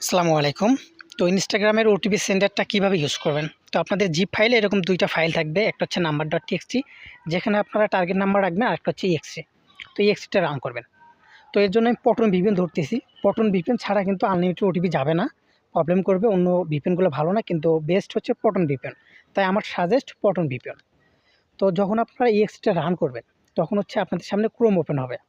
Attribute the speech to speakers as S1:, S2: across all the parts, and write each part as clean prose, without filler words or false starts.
S1: আসসালামু আলাইকুম। তো ইনস্টাগ্রামের ওটিপি সেন্ডারটা কীভাবে ইউজ করবেন? তো আপনাদের জিপ ফাইলে এরকম ২টা ফাইল থাকবে। একটা হচ্ছে number.txt, যেখানে আপনারা টার্গেট নাম্বার রাখবেন, আরেকটা হচ্ছে exe। তো exe-টা রান করবেন। তো এর জন্য আমি Proton VPN ধরতেছি। Proton VPN ছাড়া কিন্তু আনলিমিটেড ওটিপি যাবে না, প্রবলেম করবে। অন্য VPN-গুলো ভালো না, কিন্তু বেস্ট হচ্ছে Proton VPN। তাই আমার সাজেস্ট Proton VPN। তো যখন আপনারা exe-টা রান করবেন, তখন হচ্ছে আপনাদের সামনে Chrome ওপেন হবে।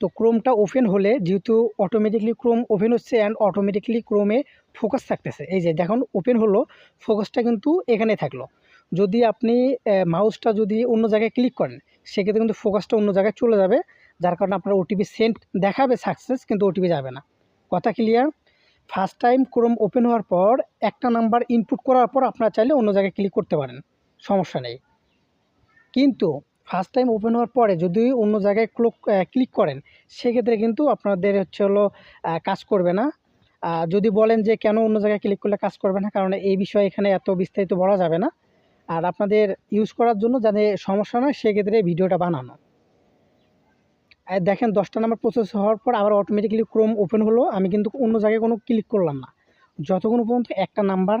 S1: তো ক্রোমটা ওপেন হলে যেহেতু অটোমেটিকলি ক্রোম ওপেন হচ্ছে অ্যান্ড অটোমেটিকলি ক্রোমে ফোকাস থাকতেছে, এই যে দেখুন ওপেন হলো, ফোকাসটা কিন্তু এখানে থাকলো। যদি আপনি মাউসটা যদি অন্য জায়গায় ক্লিক করেন, সেক্ষেত্রে কিন্তু ফোকাসটা অন্য জায়গায় চলে যাবে, যার কারণে আপনার ওটিপি সেন্ড দেখাবে সাকসেস, কিন্তু ওটিপি যাবে না। কথা clear? First time Chrome open হওয়ার পর একটা নাম্বার ইনপুট করার পর আপনারা চাইলে অন্য জায়গায় ক্লিক করতে পারেন, সমস্যা নেই। কিন্তু ফার্স্ট টাইম ওপেন হওয়ার পরে যদি অন্য জায়গায় ক্লিক করেন, সেক্ষেত্রে কিন্তু আপনাদের হচ্ছে হলো কাজ করবে না। যদি বলেন যে কেন অন্য জায়গায় ক্লিক করলে কাজ করবে না, কারণ এই বিষয়ে এখানে এত বিস্তারিত বলা যাবে না। আর আপনাদের ইউজ করার জন্য যাতে সমস্যা নয়, সেক্ষেত্রে ভিডিওটা বানানো। দেখেন 10টা নাম্বার প্রসেস হওয়ার পর আবার অটোমেটিক্যালি ক্রোম ওপেন হলো। আমি কিন্তু অন্য জায়গায় কোনো ক্লিক করলাম না। যতক্ষণ পর্যন্ত একটা নাম্বার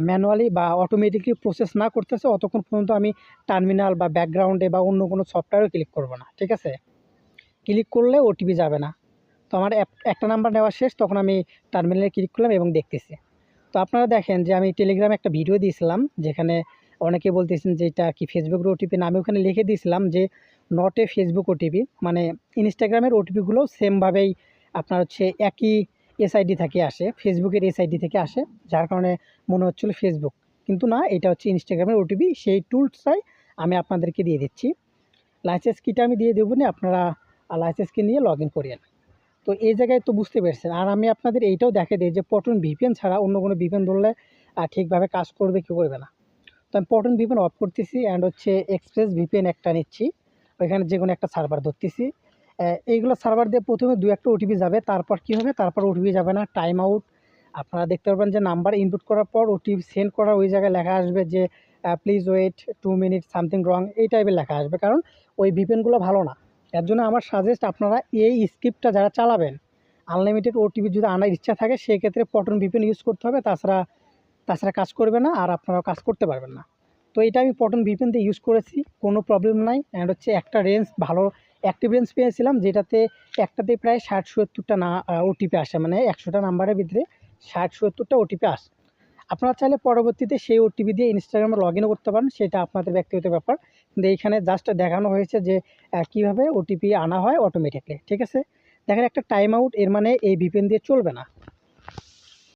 S1: ম্যানুয়ালি বা অটোমেটিক্যালি প্রসেস না করতেছে, অতক্ষণ পর্যন্ত আমি টার্মিনাল বা ব্যাকগ্রাউন্ডে বা অন্য কোনো সফটওয়্যারেও ক্লিক করব না। ঠিক আছে? ক্লিক করলে ওটিপি যাবে না। তো আমার একটা নাম্বার নেওয়া শেষ, তখন আমি টার্মিনালে ক্লিক করলাম এবং দেখতেছি। তো আপনারা দেখেন যে আমি টেলিগ্রামে একটা ভিডিও দিয়েছিলাম, যেখানে অনেকে বলতেছেন যে এটা কি ফেসবুকের ওটিপি না। আমি ওখানে লিখে দিয়েছিলাম যে নট এ ফেসবুক ওটিপি, মানে ইনস্টাগ্রামের ওটিপিগুলো সেমভাবেই আপনার হচ্ছে একই এসআইডি থেকে আসে, ফেসবুকের এসআইডি থেকে আসে, যার কারণে মনে হচ্ছিল ফেসবুক, কিন্তু না, এটা হচ্ছে ইনস্টাগ্রামের ওটিপি। সেই টুলসটাই আমি আপনাদেরকে দিয়ে দিচ্ছি। লাইসেন্স কিটা আমি দিয়ে দেবো না, আপনারা লাইসেন্স কি নিয়ে লগ ইন করিয়েন। তো এই জায়গায় তো বুঝতে পেরেছেন। আর আমি আপনাদের এইটাও দেখে দিই যে Proton VPN ছাড়া অন্য কোনো VPN ধরলে ঠিকভাবে কাজ করবে কি করবে না। তো আমি Proton VPN অফ করতেছি অ্যান্ড হচ্ছে Express VPN একটা নিচ্ছি, ওইখানে যে কোনো একটা সার্ভার ধরতেছি। এইগুলো সার্ভার দিয়ে প্রথমে 2-1টা ওটিপি যাবে, তারপর কী হবে, তারপর ওটিপি যাবে না, টাইম আউট। আপনারা দেখতে পারবেন যে নাম্বার ইনপুট করার পর ওটিপি সেন্ড করার ওই জায়গায় লেখা আসবে যে please wait 2 minute something wrong, এই টাইপের লেখা আসবে, কারণ ওই VPN-গুলো ভালো না। এর জন্য আমার সাজেস্ট আপনারা এই স্ক্রিপ্টটা যারা চালাবেন, আনলিমিটেড ওটিপি যদি আনার ইচ্ছা থাকে, সেক্ষেত্রে Proton VPN ইউজ করতে হবে। তাছাড়া কাজ করবে না, আর আপনারাও কাজ করতে পারবেন না। তো এটা আমি Proton VPN দিয়ে ইউজ করেছি, কোনো প্রবলেম নাই। অ্যান্ড হচ্ছে একটা রেঞ্জ ভালো অ্যাক্টিভ রেঞ্জ পেয়েছিলাম, যেটাতে একটাতে প্রায় 60-70টা না ওটিপি আসে, মানে 100টা নাম্বারের ভিতরে 60-70টা ওটিপি আসে। আপনারা চাইলে পরবর্তীতে সেই ওটিপি দিয়ে ইনস্টাগ্রামে লগ ইনও করতে পারেন, সেটা আপনাদের ব্যক্তিগত ব্যাপার। কিন্তু এইখানে জাস্ট দেখানো হয়েছে যে কীভাবে ওটিপি আনা হয় অটোমেটিকলি। ঠিক আছে? দেখেন একটা টাইম আউট, এর মানে এই VPN দিয়ে চলবে না।